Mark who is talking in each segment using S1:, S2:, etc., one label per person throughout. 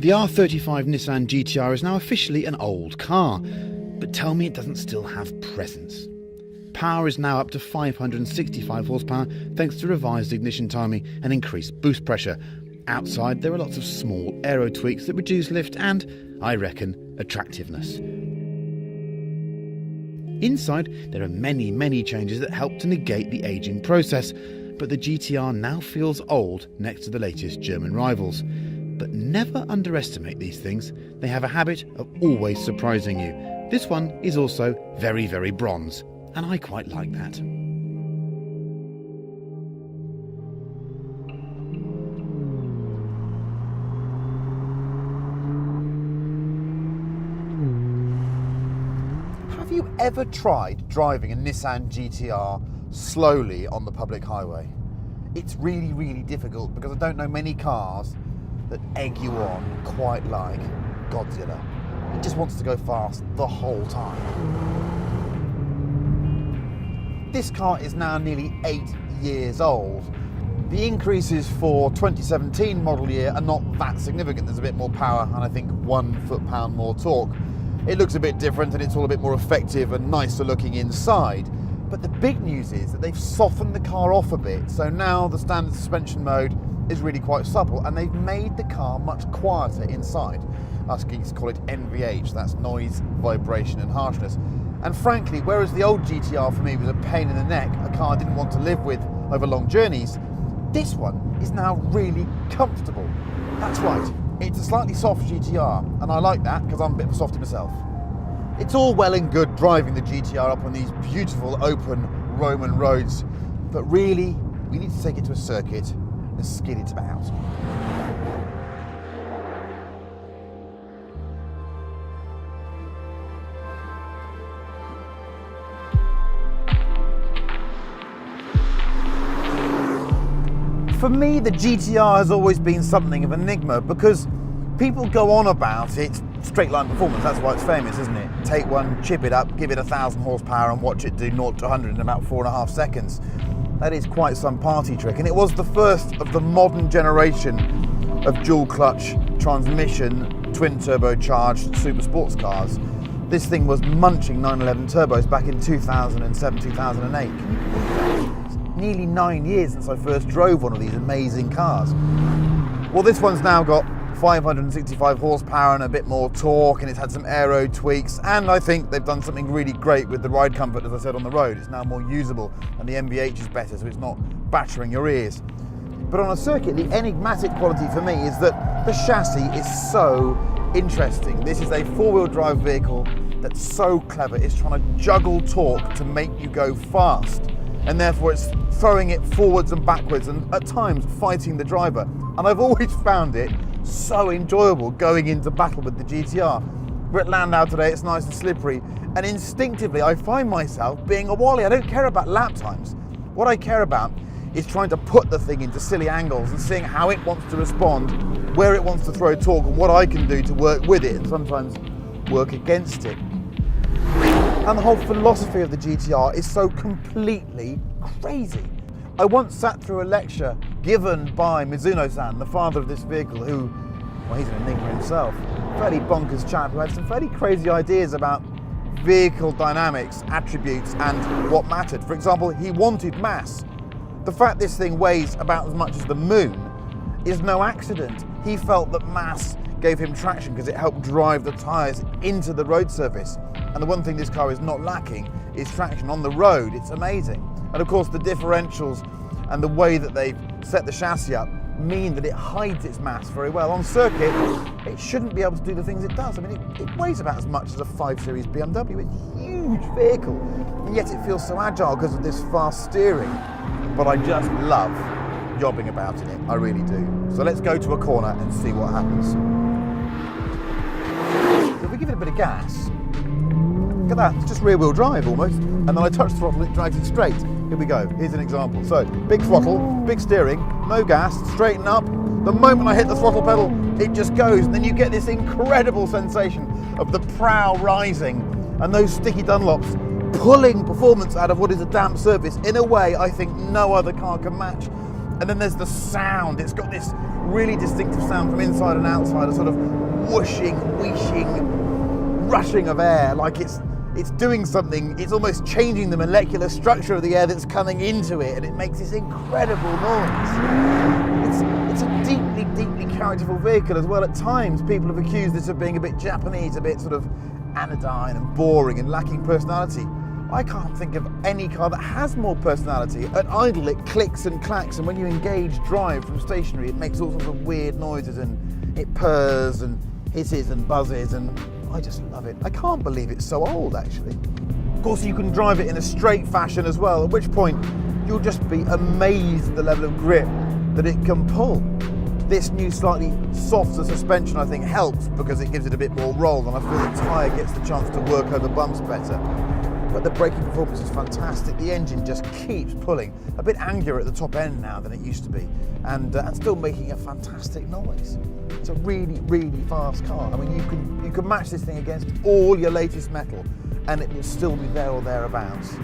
S1: The R35 Nissan GT-R is now officially an old car, but tell me it doesn't still have presence. Power is now up to 565 horsepower thanks to revised ignition timing and increased boost pressure. Outside there are lots of small aero tweaks that reduce lift and, I reckon, attractiveness. Inside there are many changes that help to negate the ageing process, but the GT-R now feels old next to the latest German rivals. But never underestimate these things, they have a habit of always surprising you. This one is also very bronze, and I quite like that.
S2: Have you ever tried driving a Nissan GT-R slowly on the public highway? It's really difficult because I don't know many cars that egg you on quite like Godzilla. It just wants to go fast the whole time. This car is now nearly 8 years old. The increases for 2017 model year are not that significant. There's a bit more power and I think 1 foot-pound more torque. It looks a bit different and it's all a bit more effective and nicer looking inside. But the big news is that they've softened the car off a bit. So now the standard suspension mode is really quite supple and they've made the car much quieter inside. Us geeks call it NVH, that's noise, vibration and harshness. And frankly, whereas the old GT-R for me was a pain in the neck, a car I didn't want to live with over long journeys, this one is now really comfortable. That's right, it's a slightly soft GT-R and I like that because I'm a bit of a softie myself. It's all well and good driving the GT-R up on these beautiful open Roman roads, but really we need to take it to a circuit and skid it about. For me, the GT-R has always been something of an enigma because people go on about it. Straight line performance, that's why it's famous, isn't it? Take one, chip it up, give it 1,000 horsepower and watch it do 0 to 100 in about 4.5 seconds. That is quite some party trick, and it was the first of the modern generation of dual clutch transmission, twin turbocharged super sports cars. This thing was munching 911 turbos back in 2007, 2008. Can you believe that? It's nearly 9 years since I first drove one of these amazing cars. Well, this one's now got 565 horsepower and a bit more torque, and it's had some aero tweaks, and I think they've done something really great with the ride comfort, as I said, on the road. It's now more usable and the NVH is better, so it's not battering your ears. But on a circuit, the enigmatic quality for me is that the chassis is so interesting. This is a four-wheel drive vehicle that's so clever. It's trying to juggle torque to make you go fast, and therefore it's throwing it forwards and backwards and at times fighting the driver. And I've always found it so enjoyable going into battle with the GT-R. We're at Landau today, it's nice and slippery, and instinctively I find myself being a wally. I don't care about lap times. What I care about is trying to put the thing into silly angles and seeing how it wants to respond, where it wants to throw torque, and what I can do to work with it and sometimes work against it. And the whole philosophy of the GT-R is so completely crazy. I once sat through a lecture given by Mizuno-san, the father of this vehicle, who, well, he's an enigma himself. Fairly bonkers chap who had some fairly crazy ideas about vehicle dynamics, attributes, and what mattered. For example, he wanted mass. The fact this thing weighs about as much as the moon is no accident. He felt that mass gave him traction because it helped drive the tyres into the road surface. And the one thing this car is not lacking is traction on the road. It's amazing. And of course the differentials and the way that they've set the chassis up mean that it hides its mass very well. On circuit, it shouldn't be able to do the things it does. I mean, it weighs about as much as a 5 Series BMW. It's a huge vehicle, and yet it feels so agile because of this fast steering. But I just love jobbing about in it, I really do. So let's go to a corner and see what happens. So if we give it a bit of gas, look at that, it's just rear wheel drive almost, and then I touch the throttle, it drags it straight. Here we go, here's an example. So, big throttle, big steering, no gas, straighten up. The moment I hit the throttle pedal, it just goes, and then you get this incredible sensation of the prow rising and those sticky Dunlops pulling performance out of what is a damp surface in a way I think no other car can match. And then there's the sound. It's got this really distinctive sound from inside and outside, a sort of whooshing, wheeshing, rushing of air, like it's doing something. It's almost changing the molecular structure of the air that's coming into it, and it makes this incredible noise. It's a deeply, deeply characterful vehicle as well. At times, people have accused this of being a bit Japanese, a bit sort of anodyne and boring and lacking personality. I can't think of any car that has more personality. At idle, it clicks and clacks, and when you engage drive from stationary, it makes all sorts of weird noises, and it purrs and hisses and buzzes, and I just love it. I can't believe it's so old, actually. Of course, you can drive it in a straight fashion as well, at which point you'll just be amazed at the level of grip that it can pull. This new slightly softer suspension, I think, helps because it gives it a bit more roll, and I feel the tyre gets the chance to work over bumps better. But the braking performance is fantastic. The engine just keeps pulling. A bit angrier at the top end now than it used to be, and still making a fantastic noise. It's a really, really fast car. I mean, you can match this thing against all your latest metal, and it will still be there or thereabouts.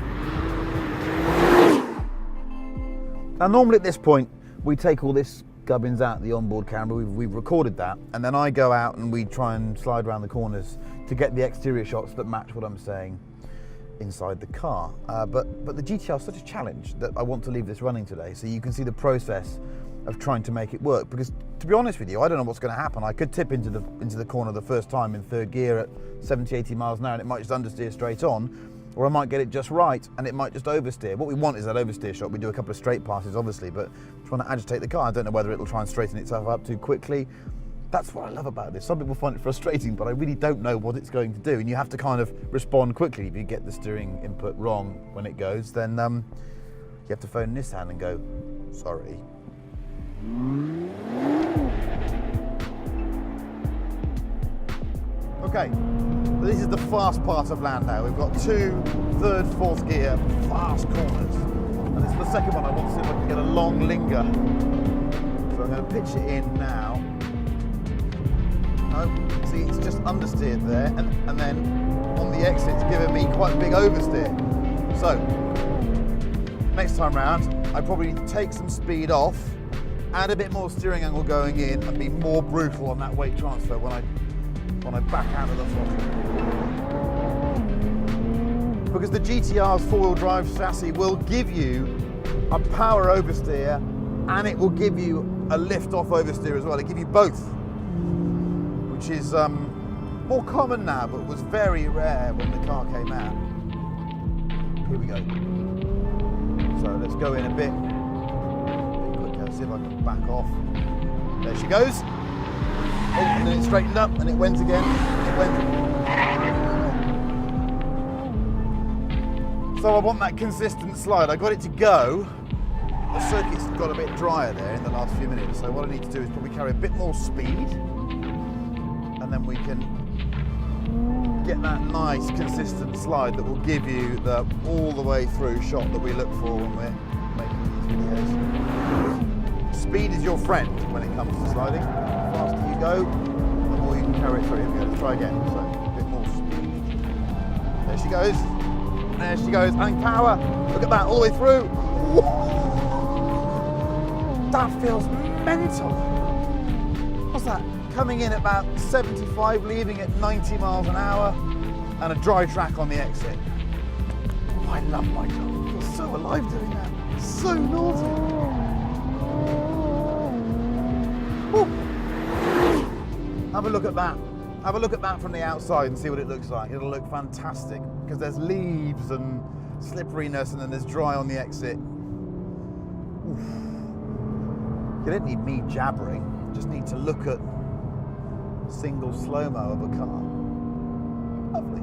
S2: Now, normally at this point, we take all this gubbins out, the onboard camera, we've recorded that, and then I go out and we try and slide around the corners to get the exterior shots that match what I'm saying inside the car. But the GT-R is such a challenge that I want to leave this running today, so you can see the process of trying to make it work. Because to be honest with you, I don't know what's going to happen. I could tip into the corner the first time in third gear at 70, 80 miles an hour, and it might just understeer straight on, or I might get it just right and it might just oversteer. What we want is that oversteer shot. We do a couple of straight passes, obviously, but trying to agitate the car. I don't know whether it'll try and straighten itself up too quickly. That's what I love about this. Some people find it frustrating, but I really don't know what it's going to do. And you have to kind of respond quickly. If you get the steering input wrong when it goes, then you have to phone Nissan and go, sorry. Okay, so this is the fast part of Landau. We've got 2 third, fourth gear fast corners. And this is the second one. I want to see if I can get a long linger. So I'm going to pitch it in now. No, see, it's just understeered there, and then on the exit it's giving me quite a big oversteer. So, next time round, I probably need to take some speed off, add a bit more steering angle going in, and be more brutal on that weight transfer when I back out of the throttle. Because the GT-R's 4-wheel drive chassis will give you a power oversteer, and it will give you a lift-off oversteer as well. It'll give you both, which is more common now, but was very rare when the car came out. Here we go. So let's go in a bit quicker, see if I can back off. There she goes. Oh, and then it straightened up, and it went again. It went. So I want that consistent slide. I got it to go. The circuit's got a bit drier there in the last few minutes, so what I need to do is probably carry a bit more speed, and then we can get that nice consistent slide that will give you the all the way through shot that we look for when we're making these videos. Speed is your friend when it comes to sliding. The faster you go, the more you can carry it through. Here we go, let's try again. So a bit more speed. There she goes. There she goes. Adding power. Look at that, all the way through. That feels mental. What's that? Coming in at about 75, leaving at 90 miles an hour, and a dry track on the exit. Oh, I love my job. I feel so alive doing that. So naughty. Woo. Have a look at that. Have a look at that from the outside and see what it looks like. It'll look fantastic because there's leaves and slipperiness, and then there's dry on the exit. Oof. You don't need me jabbering. You just need to look at single slow-mo of a car. Lovely.